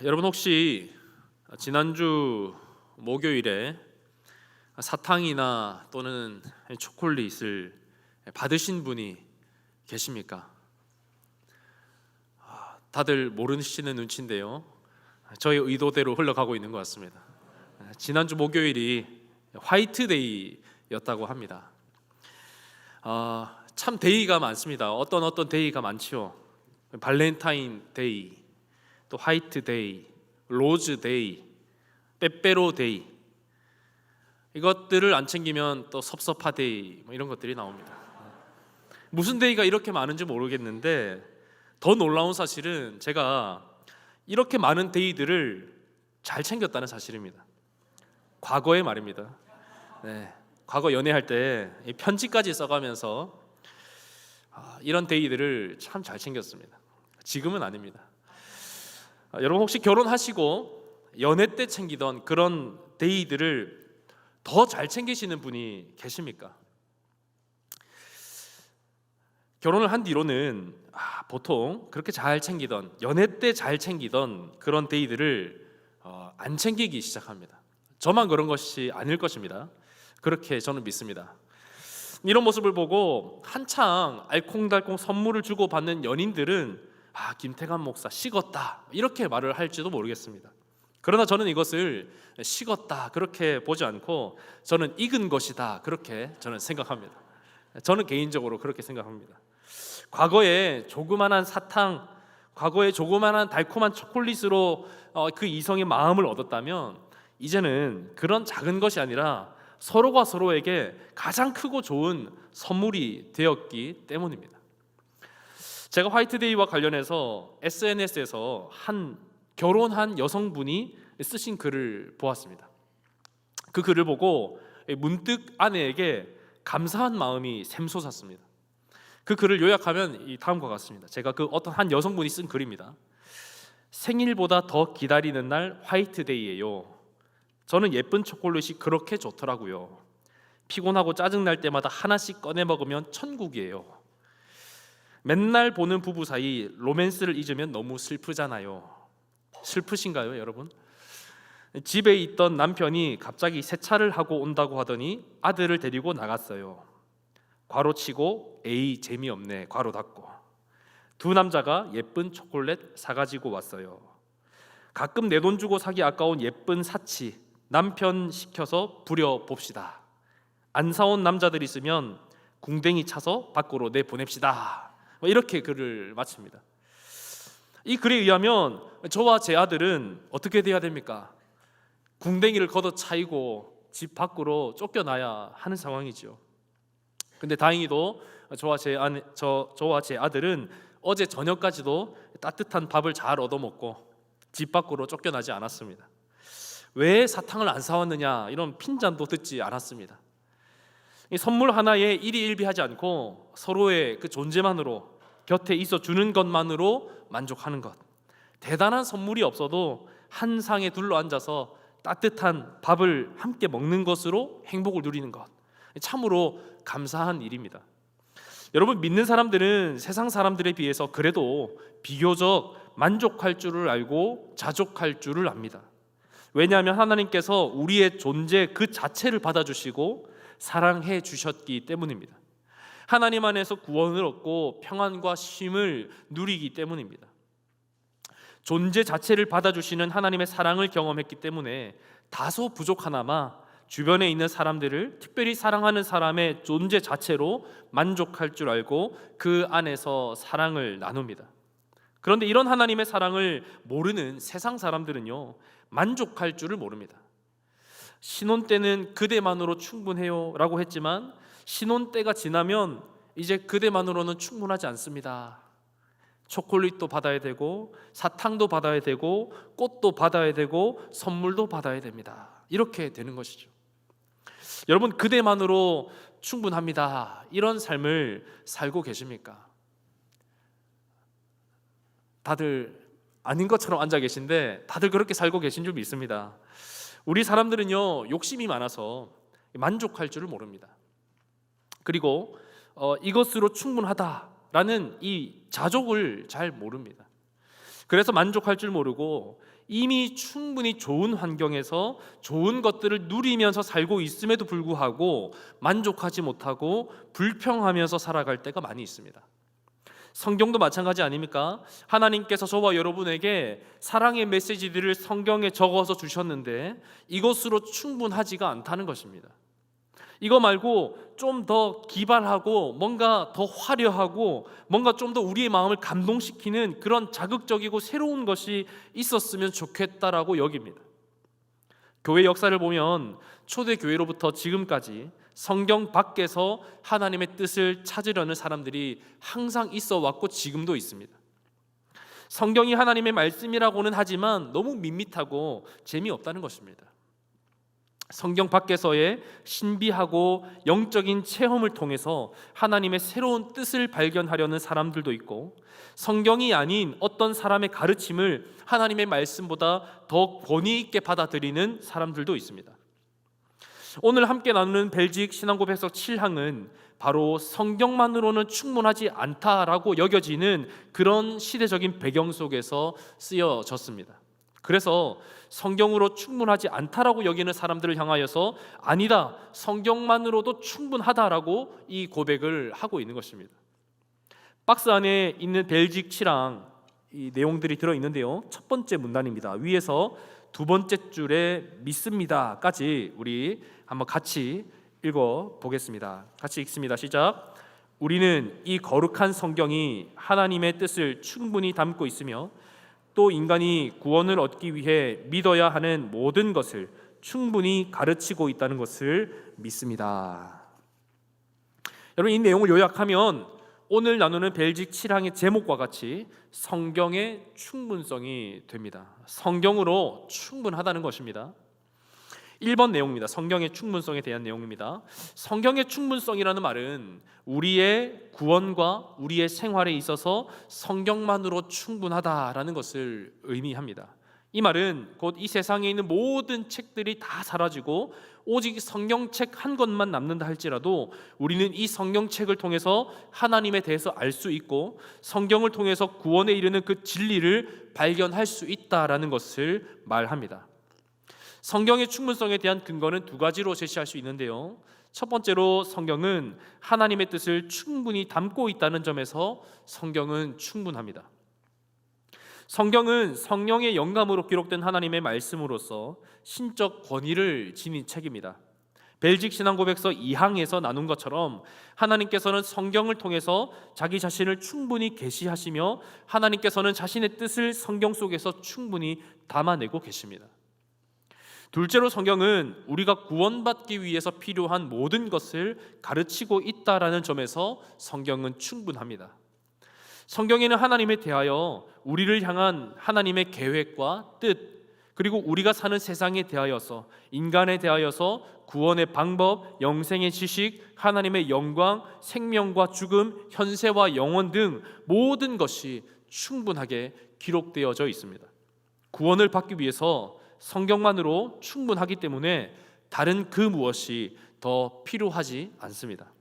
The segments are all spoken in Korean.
여러분 혹시 지난주 목요일에 사탕이나 또는 초콜릿을 받으신 분이 계십니까? 다들 모르시는 눈치인데요, 저의 의도대로 흘러가고 있는 것 같습니다. 지난주 목요일이 화이트데이였다고 합니다. 참 데이가 많습니다. 어떤 데이가 많지요. 발렌타인데이, 또 화이트데이, 로즈데이, 빼빼로데이, 이것들을 안 챙기면 또 섭섭하데이 이런 것들이 나옵니다. 무슨 데이가 이렇게 많은지 모르겠는데 더 놀라운 사실은 제가 이렇게 많은 데이들을 잘 챙겼다는 사실입니다. 과거에 말입니다. 과거 연애할 때 편지까지 써가면서 이런 데이들을 참 잘 챙겼습니다. 지금은 아닙니다. 여러분 혹시 결혼하시고 연애 때 챙기던 그런 데이들을 더 잘 챙기시는 분이 계십니까? 결혼을 한 뒤로는 보통 그렇게 잘 챙기던, 연애 때 잘 챙기던 그런 데이들을 안 챙기기 시작합니다. 저만 그런 것이 아닐 것입니다. 그렇게 저는 믿습니다. 이런 모습을 보고 한창 알콩달콩 선물을 주고받는 연인들은 김태관 목사 식었다 이렇게 말을 할지도 모르겠습니다. 그러나 저는 이것을 식었다 그렇게 보지 않고 저는 익은 것이다 그렇게 저는 생각합니다. 저는 개인적으로 그렇게 생각합니다. 과거에 조그만한 사탕, 과거에 조그만한 달콤한 초콜릿으로 그 이성의 마음을 얻었다면 이제는 그런 작은 것이 아니라 서로가 서로에게 가장 크고 좋은 선물이 되었기 때문입니다. 제가 화이트데이와 관련해서 SNS에서 한 결혼한 여성분이 쓰신 글을 보았습니다. 그 글을 보고 문득 아내에게 감사한 마음이 샘솟았습니다. 그 글을 요약하면 이 다음과 같습니다. 제가 그 어떤 한 여성분이 쓴 글입니다. 생일보다 더 기다리는 날 화이트데이예요. 저는 예쁜 초콜릿이 그렇게 좋더라고요. 피곤하고 짜증날 때마다 하나씩 꺼내 먹으면 천국이에요. 맨날 보는 부부 사이 로맨스를 잊으면 너무 슬프잖아요. 슬프신가요, 여러분? 집에 있던 남편이 갑자기 세차를 하고 온다고 하더니 아들을 데리고 나갔어요. 괄호 치고 에이 재미없네 괄호 닫고. 두 남자가 예쁜 초콜릿 사가지고 왔어요. 가끔 내 돈 주고 사기 아까운 예쁜 사치 남편 시켜서 부려봅시다. 안 사온 남자들 있으면 궁뎅이 차서 밖으로 내보냅시다. 이렇게 글을 마칩니다. 이 글에 의하면 저와 제 아들은 어떻게 돼야 됩니까? 궁뎅이를 걷어차이고 집 밖으로 쫓겨나야 하는 상황이죠. 근데 다행히도 저와 제 아들은 어제 저녁까지도 따뜻한 밥을 잘 얻어먹고 집 밖으로 쫓겨나지 않았습니다. 왜 사탕을 안 사왔느냐 이런 핀잔도 듣지 않았습니다. 이 선물 하나에 일희일비하지 않고 서로의 그 존재만으로, 곁에 있어 주는 것만으로 만족하는 것, 대단한 선물이 없어도 한 상에 둘러앉아서 따뜻한 밥을 함께 먹는 것으로 행복을 누리는 것, 참으로 감사한 일입니다. 여러분, 믿는 사람들은 세상 사람들에 비해서 그래도 비교적 만족할 줄을 알고 자족할 줄을 압니다. 왜냐하면 하나님께서 우리의 존재 그 자체를 받아주시고 사랑해 주셨기 때문입니다. 하나님 안에서 구원을 얻고 평안과 쉼을 누리기 때문입니다. 존재 자체를 받아주시는 하나님의 사랑을 경험했기 때문에 다소 부족하나마 주변에 있는 사람들을, 특별히 사랑하는 사람의 존재 자체로 만족할 줄 알고 그 안에서 사랑을 나눕니다. 그런데 이런 하나님의 사랑을 모르는 세상 사람들은요, 만족할 줄을 모릅니다. 신혼 때는 그대만으로 충분해요 라고 했지만 신혼 때가 지나면 이제 그대만으로는 충분하지 않습니다. 초콜릿도 받아야 되고 사탕도 받아야 되고 꽃도 받아야 되고 선물도 받아야 됩니다. 이렇게 되는 것이죠. 여러분, 그대만으로 충분합니다. 이런 삶을 살고 계십니까? 다들 아닌 것처럼 앉아 계신데 다들 그렇게 살고 계신 줄 믿습니다. 우리 사람들은요, 욕심이 많아서 만족할 줄을 모릅니다. 그리고 이것으로 충분하다라는 이 자족을 잘 모릅니다. 그래서 만족할 줄 모르고 이미 충분히 좋은 환경에서 좋은 것들을 누리면서 살고 있음에도 불구하고 만족하지 못하고 불평하면서 살아갈 때가 많이 있습니다. 성경도 마찬가지 아닙니까? 하나님께서 저와 여러분에게 사랑의 메시지들을 성경에 적어서 주셨는데 이것으로 충분하지가 않다는 것입니다. 이거 말고 좀 더 기발하고 뭔가 더 화려하고 뭔가 좀 더 우리의 마음을 감동시키는 그런 자극적이고 새로운 것이 있었으면 좋겠다라고 여깁니다. 교회 역사를 보면 초대교회로부터 지금까지 성경 밖에서 하나님의 뜻을 찾으려는 사람들이 항상 있어 왔고 지금도 있습니다. 성경이 하나님의 말씀이라고는 하지만 너무 밋밋하고 재미없다는 것입니다. 성경 밖에서의 신비하고 영적인 체험을 통해서 하나님의 새로운 뜻을 발견하려는 사람들도 있고, 성경이 아닌 어떤 사람의 가르침을 하나님의 말씀보다 더 권위 있게 받아들이는 사람들도 있습니다. 오늘 함께 나누는 벨직 신앙고백서 7항은 바로 성경만으로는 충분하지 않다라고 여겨지는 그런 시대적인 배경 속에서 쓰여졌습니다. 그래서 성경으로 충분하지 않다라고 여기는 사람들을 향하여서 아니다, 성경만으로도 충분하다라고 이 고백을 하고 있는 것입니다. 박스 안에 있는 벨직 7항 이 내용들이 들어있는데요, 첫 번째 문단입니다. 위에서 두 번째 줄에 믿습니다까지 우리 한번 같이 읽어보겠습니다. 같이 읽습니다. 시작. 우리는 이 거룩한 성경이 하나님의 뜻을 충분히 담고 있으며 또 인간이 구원을 얻기 위해 믿어야 하는 모든 것을 충분히 가르치고 있다는 것을 믿습니다. 여러분, 이 내용을 요약하면 오늘 나누는 벨직 7항의 제목과 같이 성경의 충분성이 됩니다. 성경으로 충분하다는 것입니다. 1번 내용입니다. 성경의 충분성에 대한 내용입니다. 성경의 충분성이라는 말은 우리의 구원과 우리의 생활에 있어서 성경만으로 충분하다라는 것을 의미합니다. 이 말은 곧 이 세상에 있는 모든 책들이 다 사라지고 오직 성경책 한 권만 남는다 할지라도 우리는 이 성경책을 통해서 하나님에 대해서 알 수 있고 성경을 통해서 구원에 이르는 그 진리를 발견할 수 있다라는 것을 말합니다. 성경의 충분성에 대한 근거는 두 가지로 제시할 수 있는데요, 첫 번째로 성경은 하나님의 뜻을 충분히 담고 있다는 점에서 성경은 충분합니다. 성경은 성령의 영감으로 기록된 하나님의 말씀으로서 신적 권위를 지닌 책입니다. 벨직 신앙고백서 2항에서 나눈 것처럼 하나님께서는 성경을 통해서 자기 자신을 충분히 계시하시며 하나님께서는 자신의 뜻을 성경 속에서 충분히 담아내고 계십니다. 둘째로 성경은 우리가 구원받기 위해서 필요한 모든 것을 가르치고 있다라는 점에서 성경은 충분합니다. 성경에는 하나님에 대하여 우리를 향한 하나님의 계획과 뜻, 그리고 우리가 사는 세상에 대하여서 인간에 대하여서 구원의 방법, 영생의 지식, 하나님의 영광, 생명과 죽음, 현세와 영원 등 모든 것이 충분하게 기록되어져 있습니다. 구원을 받기 위해서 성경만으로 충분하기 때문에 다른 그 무엇이 더 필요하지 않습니다.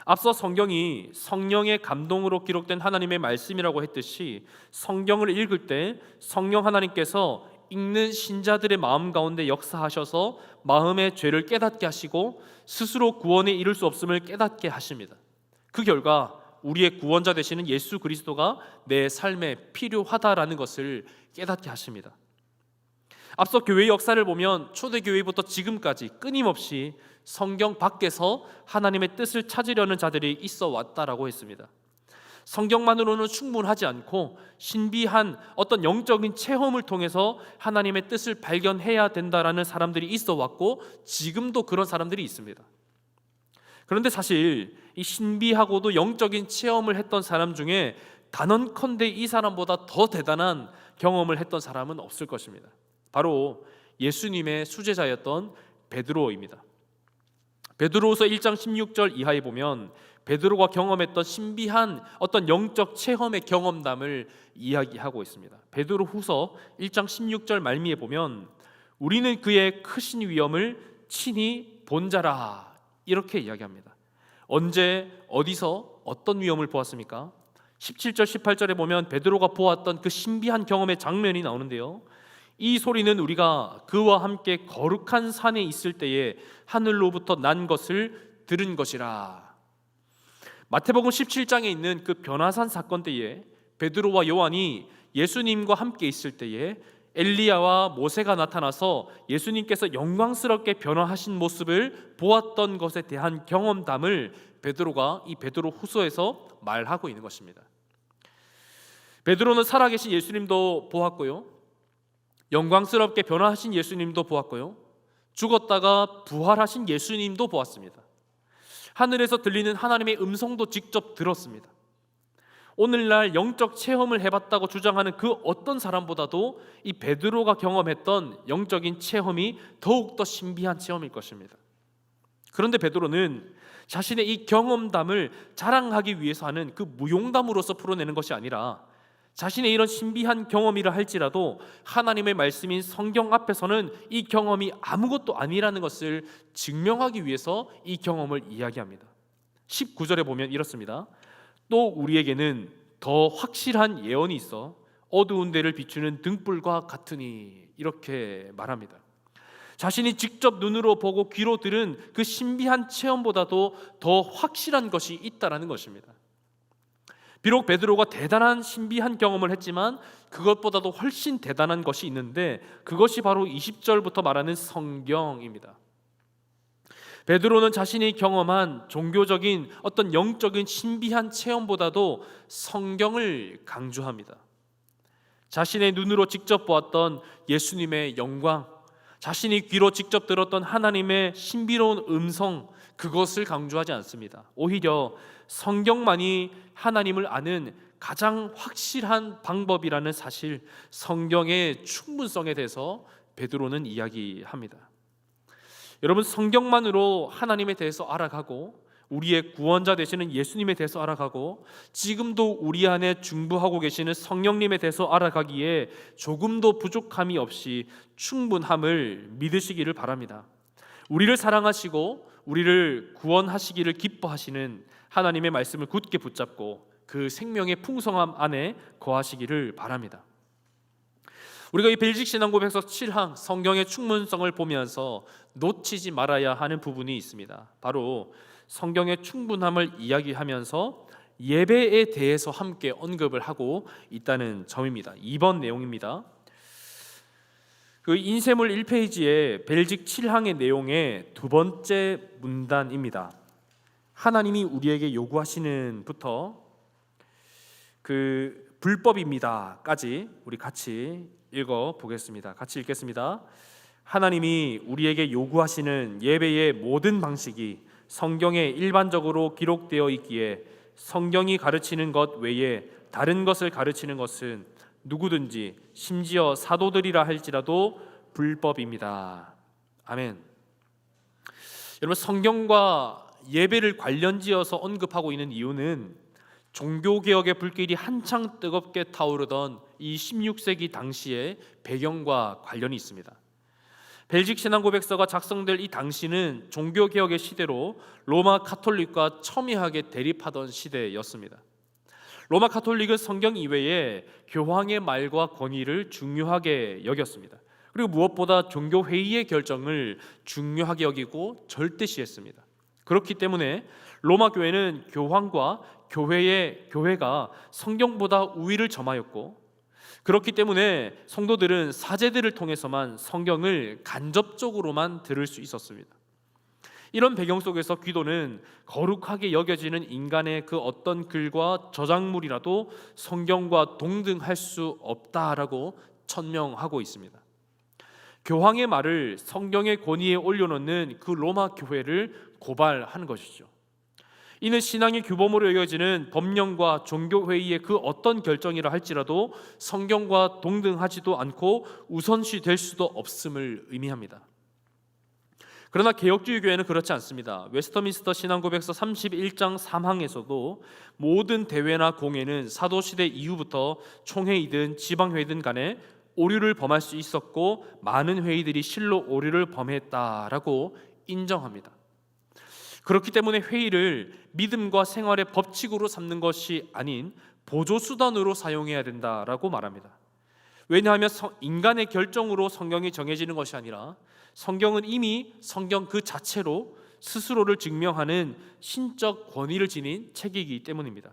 앞서 성경이 성령의 감동으로 기록된 하나님의 말씀이라고 했듯이 성경을 읽을 때 성령 하나님께서 읽는 신자들의 마음 가운데 역사하셔서 마음의 죄를 깨닫게 하시고 스스로 구원에 이를 수 없음을 깨닫게 하십니다. 그 결과 우리의 구원자 되시는 예수 그리스도가 내 삶에 필요하다라는 것을 깨닫게 하십니다. 앞서 교회의 역사를 보면 초대교회부터 지금까지 끊임없이 성경 밖에서 하나님의 뜻을 찾으려는 자들이 있어 왔다라고 했습니다. 성경만으로는 충분하지 않고 신비한 어떤 영적인 체험을 통해서 하나님의 뜻을 발견해야 된다라는 사람들이 있어 왔고 지금도 그런 사람들이 있습니다. 그런데 사실 이 신비하고도 영적인 체험을 했던 사람 중에 단언컨대 이 사람보다 더 대단한 경험을 했던 사람은 없을 것입니다. 바로 예수님의 수제자였던 베드로입니다. 베드로후서 1장 16절 이하에 보면 베드로가 경험했던 신비한 어떤 영적 체험의 경험담을 이야기하고 있습니다. 베드로후서 1장 16절 말미에 보면 우리는 그의 크신 위엄을 친히 본 자라 이렇게 이야기합니다. 언제 어디서 어떤 위엄을 보았습니까? 17절 18절에 보면 베드로가 보았던 그 신비한 경험의 장면이 나오는데요, 이 소리는 우리가 그와 함께 거룩한 산에 있을 때에 하늘로부터 난 것을 들은 것이라. 마태복음 17장에 있는 그 변화산 사건 때에 베드로와 요한이 예수님과 함께 있을 때에 엘리야와 모세가 나타나서 예수님께서 영광스럽게 변화하신 모습을 보았던 것에 대한 경험담을 베드로가 이 베드로 후서에서 말하고 있는 것입니다. 베드로는 살아계신 예수님도 보았고요, 영광스럽게 변화하신 예수님도 보았고요, 죽었다가 부활하신 예수님도 보았습니다. 하늘에서 들리는 하나님의 음성도 직접 들었습니다. 오늘날 영적 체험을 해봤다고 주장하는 그 어떤 사람보다도 이 베드로가 경험했던 영적인 체험이 더욱더 신비한 체험일 것입니다. 그런데 베드로는 자신의 이 경험담을 자랑하기 위해서 하는 그 무용담으로서 풀어내는 것이 아니라 자신의 이런 신비한 경험이라 할지라도 하나님의 말씀인 성경 앞에서는 이 경험이 아무것도 아니라는 것을 증명하기 위해서 이 경험을 이야기합니다. 19절에 보면 이렇습니다. 또 우리에게는 더 확실한 예언이 있어 어두운 데를 비추는 등불과 같으니, 이렇게 말합니다. 자신이 직접 눈으로 보고 귀로 들은 그 신비한 체험보다도 더 확실한 것이 있다라는 것입니다. 비록 베드로가 대단한 신비한 경험을 했지만 그것보다도 훨씬 대단한 것이 있는데 그것이 바로 20절부터 말하는 성경입니다. 베드로는 자신이 경험한 종교적인 어떤 영적인 신비한 체험보다도 성경을 강조합니다. 자신의 눈으로 직접 보았던 예수님의 영광, 자신이 귀로 직접 들었던 하나님의 신비로운 음성, 그것을 강조하지 않습니다. 오히려 성경만이 하나님을 아는 가장 확실한 방법이라는 사실, 성경의 충분성에 대해서 베드로는 이야기합니다. 여러분, 성경만으로 하나님에 대해서 알아가고 우리의 구원자 되시는 예수님에 대해서 알아가고 지금도 우리 안에 중부하고 계시는 성령님에 대해서 알아가기에 조금도 부족함이 없이 충분함을 믿으시기를 바랍니다. 우리를 사랑하시고 우리를 구원하시기를 기뻐하시는 하나님의 말씀을 굳게 붙잡고 그 생명의 풍성함 안에 거하시기를 바랍니다. 우리가 이 벨직 신앙고백서 7항 성경의 충분성을 보면서 놓치지 말아야 하는 부분이 있습니다. 바로 성경의 충분함을 이야기하면서 예배에 대해서 함께 언급을 하고 있다는 점입니다. 2번 내용입니다. 그 인쇄물 1페이지에 벨직 7항의 내용의 두 번째 문단입니다. 하나님이 우리에게 요구하시는 부터 그 불법입니다까지 우리 같이 읽어 보겠습니다. 같이 읽겠습니다. 하나님이 우리에게 요구하시는 예배의 모든 방식이 성경에 일반적으로 기록되어 있기에 성경이 가르치는 것 외에 다른 것을 가르치는 것은 누구든지 심지어 사도들이라 할지라도 불법입니다. 아멘. 여러분, 성경과 예배를 관련지어서 언급하고 있는 이유는 종교개혁의 불길이 한창 뜨겁게 타오르던 이 16세기 당시의 배경과 관련이 있습니다. 벨직 신앙고백서가 작성될 이 당시는 종교개혁의 시대로 로마 가톨릭과 첨예하게 대립하던 시대였습니다. 로마 가톨릭은 성경 이외에 교황의 말과 권위를 중요하게 여겼습니다. 그리고 무엇보다 종교회의의 결정을 중요하게 여기고 절대시했습니다. 그렇기 때문에 로마 교회는 교황과 교회가 성경보다 우위를 점하였고, 그렇기 때문에 성도들은 사제들을 통해서만 성경을 간접적으로만 들을 수 있었습니다. 이런 배경 속에서 기도는 거룩하게 여겨지는 인간의 그 어떤 글과 저작물이라도 성경과 동등할 수 없다라고 천명하고 있습니다. 교황의 말을 성경의 권위에 올려놓는 그 로마 교회를 고발하는 것이죠. 이는 신앙의 규범으로 여겨지는 법령과 종교회의의 그 어떤 결정이라 할지라도 성경과 동등하지도 않고 우선시 될 수도 없음을 의미합니다. 그러나 개혁주의 교회는 그렇지 않습니다. 웨스터민스터 신앙고백서 31장 3항에서도 모든 대회나 공회는 사도시대 이후부터 총회이든 지방회의든 간에 오류를 범할 수 있었고 많은 회의들이 실로 오류를 범했다라고 인정합니다. 그렇기 때문에 회의를 믿음과 생활의 법칙으로 삼는 것이 아닌 보조 수단으로 사용해야 된다라고 말합니다. 왜냐하면 인간의 결정으로 성경이 정해지는 것이 아니라 성경은 이미 성경 그 자체로 스스로를 증명하는 신적 권위를 지닌 책이기 때문입니다.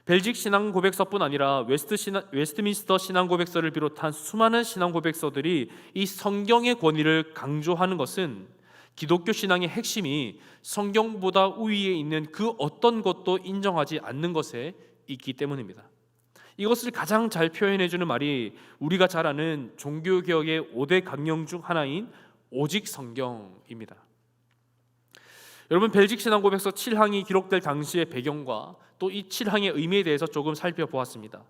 벨직 신앙 고백서뿐 아니라 웨스트민스터 신앙 고백서를 비롯한 수많은 신앙 고백서들이 이 성경의 권위를 강조하는 것은 기독교 신앙의 핵심이 성경보다 우위에 있는 그 어떤 것도 인정하지 않는 것에 있기 때문입니다. 이것을 가장 잘 표현해주는 말이 우리가 잘 아는 종교개혁의 5대 강령 중 하나인 오직 성경입니다. 여러분, 벨직 신앙 고백서 7항이 기록될 당시의 배경과 또 이 7항의 의미에 대해서 조금 살펴보았습니다.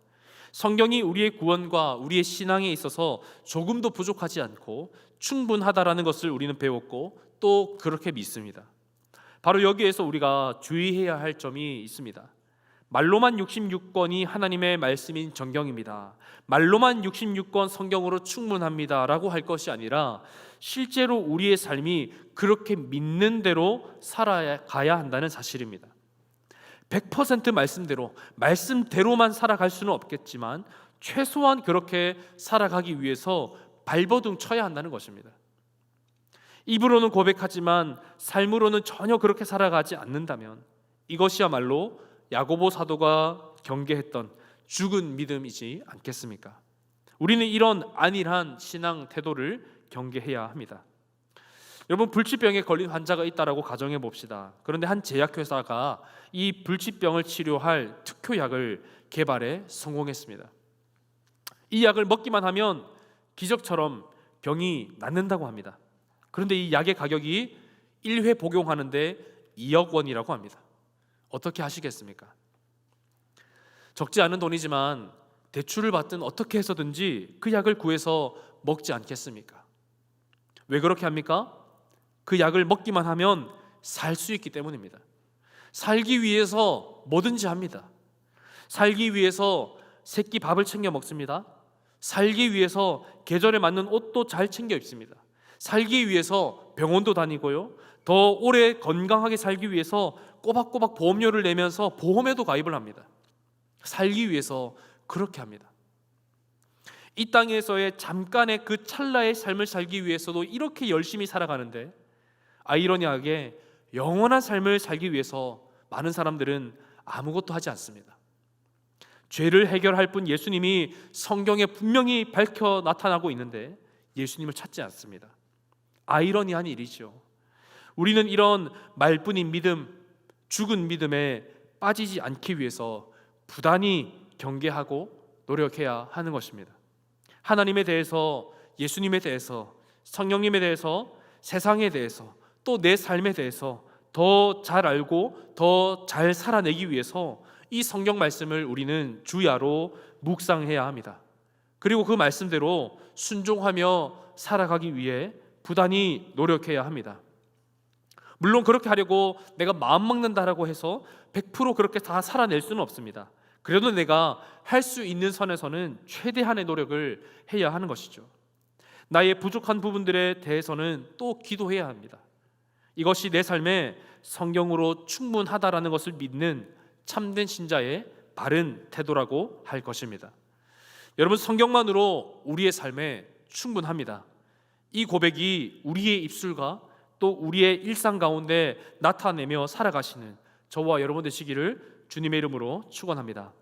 성경이 우리의 구원과 우리의 신앙에 있어서 조금도 부족하지 않고 충분하다라는 것을 우리는 배웠고 또 그렇게 믿습니다. 바로 여기에서 우리가 주의해야 할 점이 있습니다. 말로만 66권이 하나님의 말씀인 정경입니다. 말로만 66권 성경으로 충분합니다 라고 할 것이 아니라 실제로 우리의 삶이 그렇게 믿는 대로 살아가야 한다는 사실입니다. 100% 말씀대로만 살아갈 수는 없겠지만 최소한 그렇게 살아가기 위해서 발버둥 쳐야 한다는 것입니다. 입으로는 고백하지만 삶으로는 전혀 그렇게 살아가지 않는다면 이것이야말로 야고보 사도가 경계했던 죽은 믿음이지 않겠습니까? 우리는 이런 안일한 신앙 태도를 경계해야 합니다. 여러분, 불치병에 걸린 환자가 있다라고 가정해 봅시다. 그런데 한 제약회사가 이 불치병을 치료할 특효약을 개발해 성공했습니다. 이 약을 먹기만 하면 기적처럼 병이 낫는다고 합니다. 그런데 이 약의 가격이 1회 복용하는데 2억 원이라고 합니다. 어떻게 하시겠습니까? 적지 않은 돈이지만 대출을 받든 어떻게 해서든지 그 약을 구해서 먹지 않겠습니까? 왜 그렇게 합니까? 그 약을 먹기만 하면 살 수 있기 때문입니다. 살기 위해서 뭐든지 합니다. 살기 위해서 새끼 밥을 챙겨 먹습니다. 살기 위해서 계절에 맞는 옷도 잘 챙겨 입습니다. 살기 위해서 병원도 다니고요. 더 오래 건강하게 살기 위해서 꼬박꼬박 보험료를 내면서 보험에도 가입을 합니다. 살기 위해서 그렇게 합니다. 이 땅에서의 잠깐의 그 찰나의 삶을 살기 위해서도 이렇게 열심히 살아가는데 아이러니하게 영원한 삶을 살기 위해서 많은 사람들은 아무것도 하지 않습니다. 죄를 해결할 뿐 예수님이 성경에 분명히 밝혀 나타나고 있는데 예수님을 찾지 않습니다. 아이러니한 일이죠. 우리는 이런 말뿐인 믿음, 죽은 믿음에 빠지지 않기 위해서 부단히 경계하고 노력해야 하는 것입니다. 하나님에 대해서, 예수님에 대해서, 성령님에 대해서, 세상에 대해서, 또 내 삶에 대해서 더 잘 알고 더 잘 살아내기 위해서 이 성경 말씀을 우리는 주야로 묵상해야 합니다. 그리고 그 말씀대로 순종하며 살아가기 위해 부단히 노력해야 합니다. 물론 그렇게 하려고 내가 마음 먹는다라고 해서 100% 그렇게 다 살아낼 수는 없습니다. 그래도 내가 할 수 있는 선에서는 최대한의 노력을 해야 하는 것이죠. 나의 부족한 부분들에 대해서는 또 기도해야 합니다. 이것이 내 삶에 성경으로 충분하다라는 것을 믿는 참된 신자의 바른 태도라고 할 것입니다. 여러분, 성경만으로 우리의 삶에 충분합니다. 이 고백이 우리의 입술과 또 우리의 일상 가운데 나타내며 살아가시는 저와 여러분 되시기를 주님의 이름으로 축원합니다.